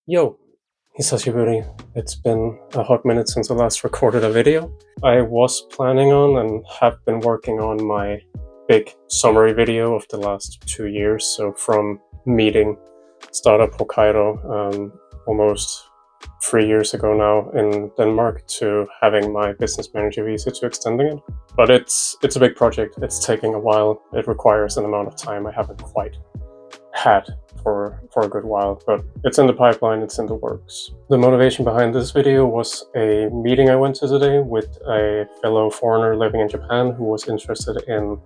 Yo, Hisashiburi. It's been a hot minute since I last recorded a video. I was planning on and have been working on my big summary video of the last 2 years. So from meeting Startup Hokkaido almost 3 years ago now in Denmark to having my business manager visa to extending it. But it's a big project. It's taking a while. It requires an amount of time I haven't quite had for a good while, but it's in the pipeline, it's in the works. The motivation behind this video was a meeting I went to today with a fellow foreigner living in Japan who was interested in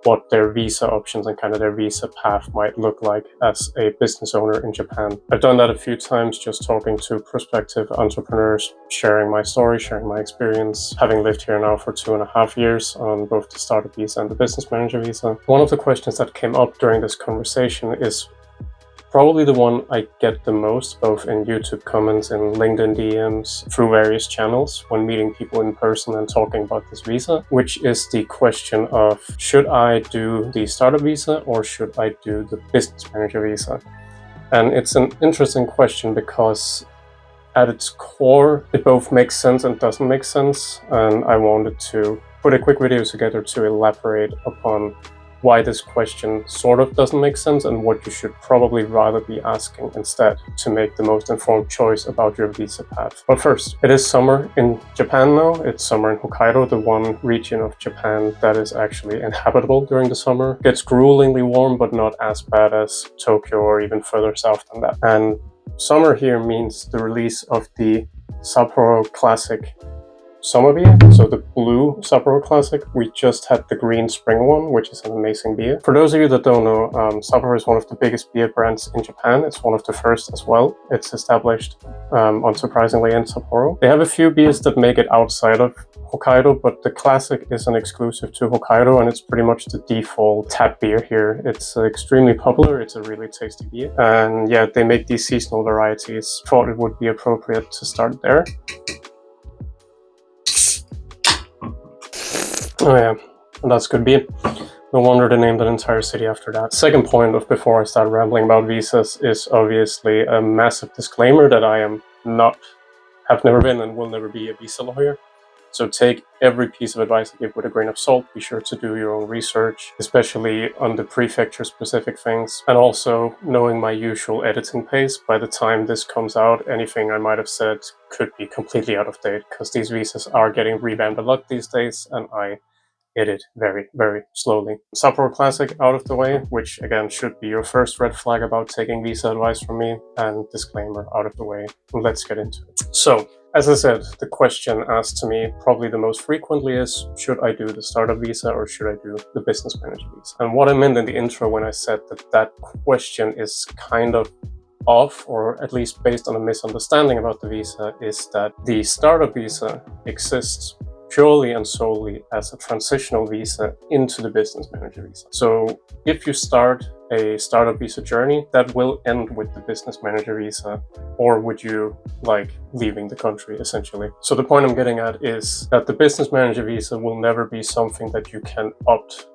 what their visa options and kind of their visa path might look like as a business owner in Japan. I've done that a few times, just talking to prospective entrepreneurs, sharing my story, sharing my experience, having lived here now for 2.5 years on both the startup visa and the business manager visa. One of the questions that came up during this conversation is probably the one I get the most, both in YouTube comments and LinkedIn DMs through various channels when meeting people in person and talking about this visa, which is the question of, should I do the startup visa or should I do the business manager visa? And it's an interesting question because at its core, it both makes sense and doesn't make sense. And I wanted to put a quick video together to elaborate upon why this question sort of doesn't make sense and what you should probably rather be asking instead to make the most informed choice about your visa path. But first, it is summer in Japan now. It's summer in Hokkaido, the one region of Japan that is actually inhabitable during the summer. It gets gruelingly warm, but not as bad as Tokyo or even further south than that. And summer here means the release of the Sapporo Classic summer beer, so the blue Sapporo Classic. We just had the green spring one, which is an amazing beer. For those of you that don't know, Sapporo is one of the biggest beer brands in Japan. It's one of the first as well. It's established, unsurprisingly, in Sapporo. They have a few beers that make it outside of Hokkaido, but the Classic is an exclusive to Hokkaido, and it's pretty much the default tap beer here. It's extremely popular. It's a really tasty beer. And yeah, they make these seasonal varieties. Thought it would be appropriate to start there. Oh yeah, that's good beer. No wonder they named an entire city after that. Second point of before I start rambling about visas is obviously a massive disclaimer that I am not, have never been and will never be a visa lawyer. So take every piece of advice I give with a grain of salt. Be sure to do your own research, especially on the prefecture specific things. And also knowing my usual editing pace, by the time this comes out, anything I might have said could be completely out of date because these visas are getting revamped a lot these days and I edit very, very slowly. Sapporo Classic out of the way, which again should be your first red flag about taking visa advice from me, and disclaimer out of the way. Let's get into it. So, as I said, the question asked to me probably the most frequently is, should I do the startup visa or should I do the business manager visa? And what I meant in the intro when I said that question is kind of off, or at least based on a misunderstanding about the visa, is that the startup visa exists purely and solely as a transitional visa into the business manager visa. So if you start a startup visa journey, that will end with the business manager visa, or would you like leaving the country essentially? So the point I'm getting at is that the business manager visa will never be something that you can opt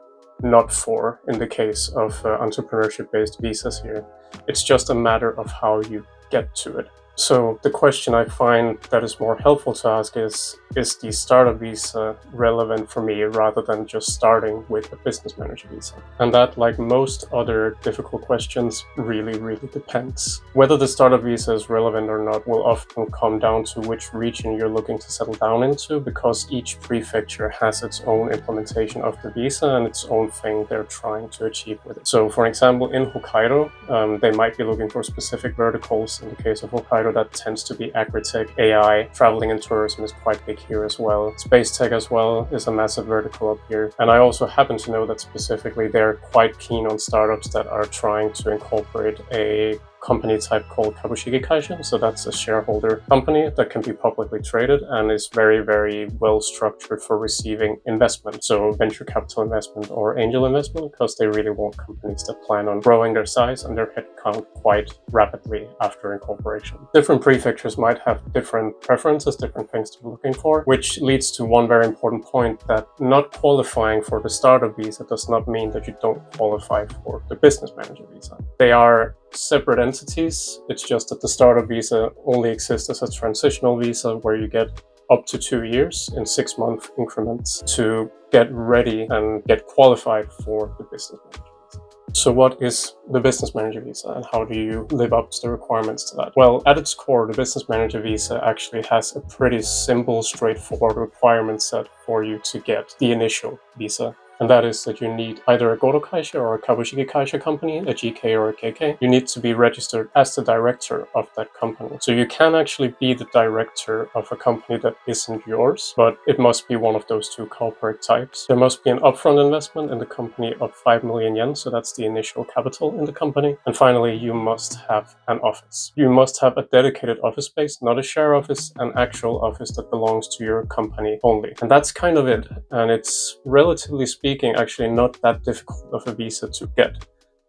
not for in the case of entrepreneurship-based visas here. It's just a matter of how you get to it. So the question I find that is more helpful to ask is the startup visa relevant for me rather than just starting with a business manager visa? And that, like most other difficult questions, really depends. Whether the startup visa is relevant or not will often come down to which region you're looking to settle down into, because each prefecture has its own implementation of the visa and its own thing they're trying to achieve with it. So for example, in Hokkaido, they might be looking for specific verticals. In the case of Hokkaido, that tends to be agri-tech, AI, traveling and tourism is quite big here as well. Space tech as well is a massive vertical up here. And I also happen to know that specifically they're quite keen on startups that are trying to incorporate a company type called Kabushiki Kaisha. So that's a shareholder company that can be publicly traded and is very well structured for receiving investment. So venture capital investment or angel investment, because they really want companies that plan on growing their size and their headcount quite rapidly after incorporation. Different prefectures might have different preferences, different things to be looking for, which leads to one very important point, that not qualifying for the startup visa does not mean that you don't qualify for the business manager visa. They are separate entities. It's just that the startup visa only exists as a transitional visa where you get up to 2 years in 6-month increments to get ready and get qualified for the business manager visa. So what is the business manager visa and how do you live up to the requirements to that? Well, at its core, the business manager visa actually has a pretty simple, straightforward requirement set for you to get the initial visa. And that is that you need either a Goto Kaisha or a Kabushiki Kaisha company, a GK or a KK. You need to be registered as the director of that company. So you can actually be the director of a company that isn't yours, but it must be one of those two corporate types. There must be an upfront investment in the company of 5 million yen, so that's the initial capital in the company. And finally, you must have an office. You must have a dedicated office space, not a share office, an actual office that belongs to your company only. And that's kind of it. And it's relatively speaking actually not that difficult of a visa to get.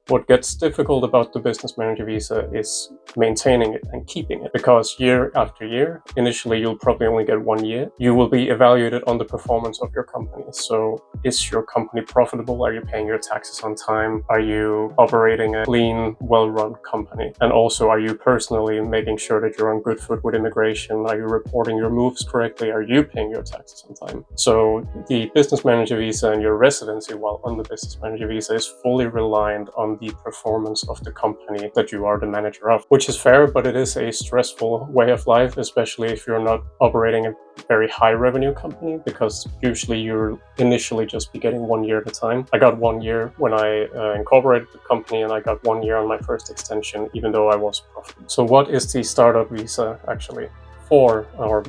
What gets difficult about the business manager visa is maintaining it and keeping it, because year after year, initially you'll probably only get 1 year. You will be evaluated on the performance of your company. So is your company profitable? Are you paying your taxes on time? Are you operating a clean, well-run company? And also, are you personally making sure that you're on good foot with immigration? Are you reporting your moves correctly? Are you paying your taxes on time? So the business manager visa and your residency while on the business manager visa is fully reliant on the performance of the company that you are the manager of, which is fair, but it is a stressful way of life, especially if you're not operating a very high revenue company, because usually you're initially just be getting 1 year at a time. I got 1 year when I incorporated the company, and I got 1 year on my first extension, even though I was profitable. So what is the startup visa actually? Or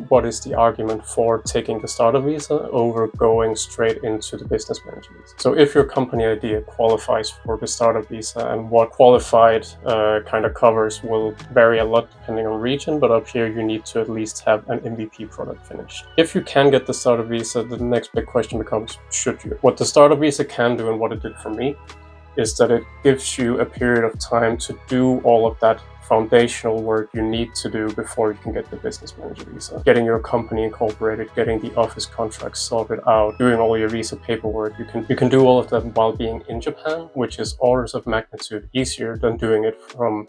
what is the argument for taking the startup visa over going straight into the business manager visa? So if your company idea qualifies for the startup visa, and what qualified kind of covers will vary a lot depending on region, but up here you need to at least have an MVP product finished. If you can get the startup visa, the next big question becomes, should you? What the startup visa can do, and what it did for me, is that it gives you a period of time to do all of that foundational work you need to do before you can get the business manager visa. Getting your company incorporated, getting the office contracts sorted out, doing all your visa paperwork. You can do all of that while being in Japan, which is orders of magnitude easier than doing it from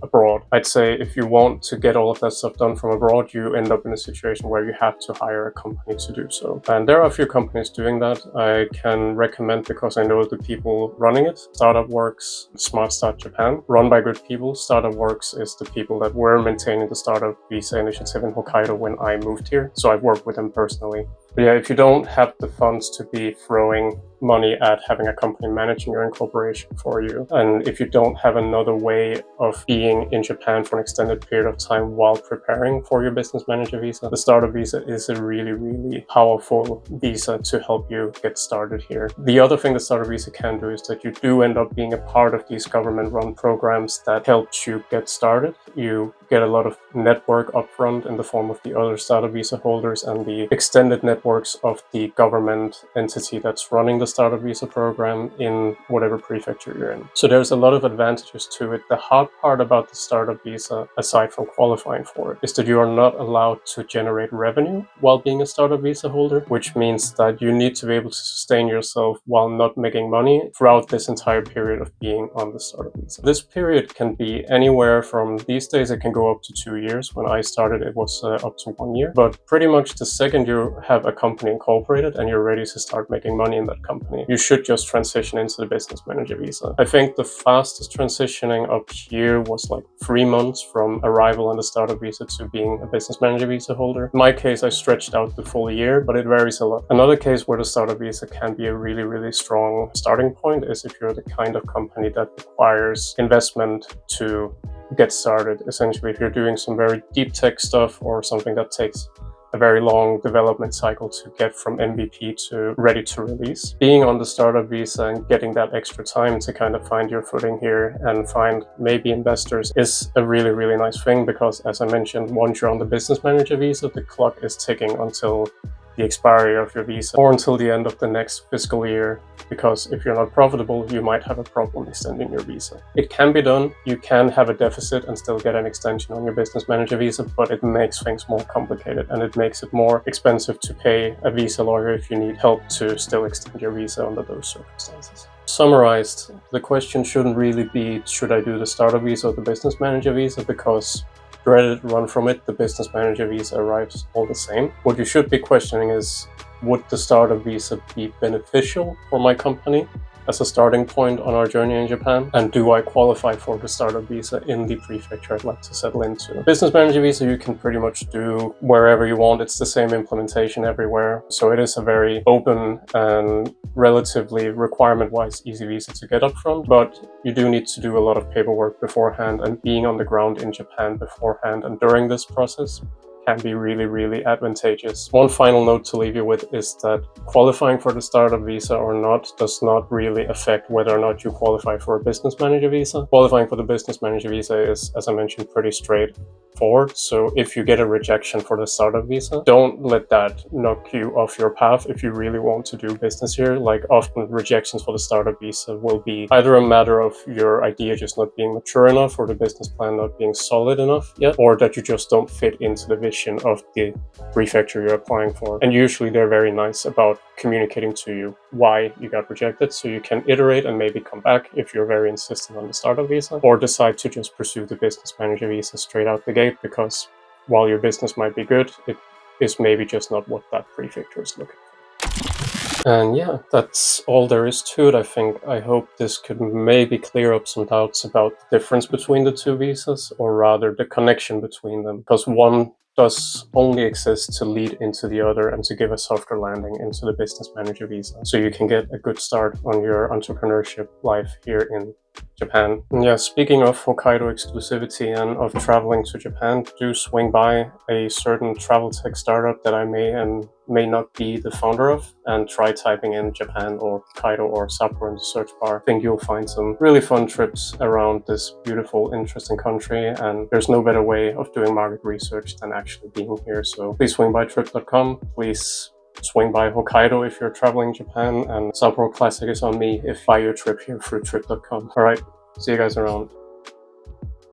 abroad. I'd say if you want to get all of that stuff done from abroad, you end up in a situation where you have to hire a company to do so. And there are a few companies doing that. I can recommend, because I know the people running it. Startup Works, Smart Start Japan, run by good people. Startup Works is the people that were maintaining the startup visa initiative in Hokkaido when I moved here. So I've worked with them personally. But yeah, if you don't have the funds to be throwing money at having a company managing your incorporation for you, and if you don't have another way of being in Japan for an extended period of time while preparing for your business manager visa, the startup visa is a really, really powerful visa to help you get started here. The other thing the startup visa can do is that you do end up being a part of these government-run programs that helps you get started. You get a lot of network upfront in the form of the other startup visa holders and the extended networks of the government entity that's running the startup visa program in whatever prefecture you're in. So there's a lot of advantages to it. The hard part about the startup visa, aside from qualifying for it, is that you are not allowed to generate revenue while being a startup visa holder, which means that you need to be able to sustain yourself while not making money throughout this entire period of being on the startup visa. This period can be anywhere from, these days it can go up to 2 years. When I started, it was up to 1 year. But pretty much the second you have a company incorporated and you're ready to start making money in that company, you should just transition into the business manager visa. I think the fastest transitioning up here was like 3 months from arrival on the startup visa to being a business manager visa holder. In my case, I stretched out the full year, but it varies a lot. Another case where the startup visa can be a really, really strong starting point is if you're the kind of company that requires investment to get started. Essentially, if you're doing some very deep tech stuff or something that takes a very long development cycle to get from MVP to ready to release, being on the startup visa and getting that extra time to kind of find your footing here and find maybe investors is a really, really nice thing, because as I mentioned, once you're on the business manager visa, the clock is ticking until the expiry of your visa or until the end of the next fiscal year, because if you're not profitable, you might have a problem extending your visa. It can be done. You can have a deficit and still get an extension on your business manager visa, but it makes things more complicated and it makes it more expensive to pay a visa lawyer if you need help to still extend your visa under those circumstances. Summarized, the question shouldn't really be, should I do the startup visa or the business manager visa, because credit run from it, the business manager visa arrives all the same. What you should be questioning is, would the startup visa be beneficial for my company as a starting point on our journey in Japan? And do I qualify for the startup visa in the prefecture I'd like to settle into? Business manager visa you can pretty much do wherever you want. It's the same implementation everywhere. So it is a very open and relatively requirement-wise easy visa to get up front, but you do need to do a lot of paperwork beforehand, and being on the ground in Japan beforehand and during this process can be really, really advantageous. One final note to leave you with is that qualifying for the startup visa or not does not really affect whether or not you qualify for a business manager visa. Qualifying for the business manager visa is, as I mentioned, pretty straightforward. So if you get a rejection for the startup visa, don't let that knock you off your path if you really want to do business here. Like, often rejections for the startup visa will be either a matter of your idea just not being mature enough, or the business plan not being solid enough yet, or that you just don't fit into the vision of the prefecture you're applying for. And usually they're very nice about communicating to you why you got rejected, so you can iterate and maybe come back if you're very insistent on the startup visa, or decide to just pursue the business manager visa straight out the gate, because while your business might be good, it is maybe just not what that prefecture is looking for. And yeah, that's all there is to it, I think. I hope this could maybe clear up some doubts about the difference between the two visas, or rather the connection between them, because one does only exist to lead into the other and to give a softer landing into the business manager visa, so you can get a good start on your entrepreneurship life here in Japan. And yeah, speaking of Hokkaido exclusivity and of traveling to Japan, do swing by a certain travel tech startup that I may and may not be the founder of, and try typing in Japan or Hokkaido or Sapporo in the search bar. I think you'll find some really fun trips around this beautiful, interesting country, and there's no better way of doing market research than actually being here. So please swing by trip.com. Please swing by Hokkaido if you're traveling Japan, and Sapporo Classic is on me if you buy your trip here through trip.com. Alright, see you guys around.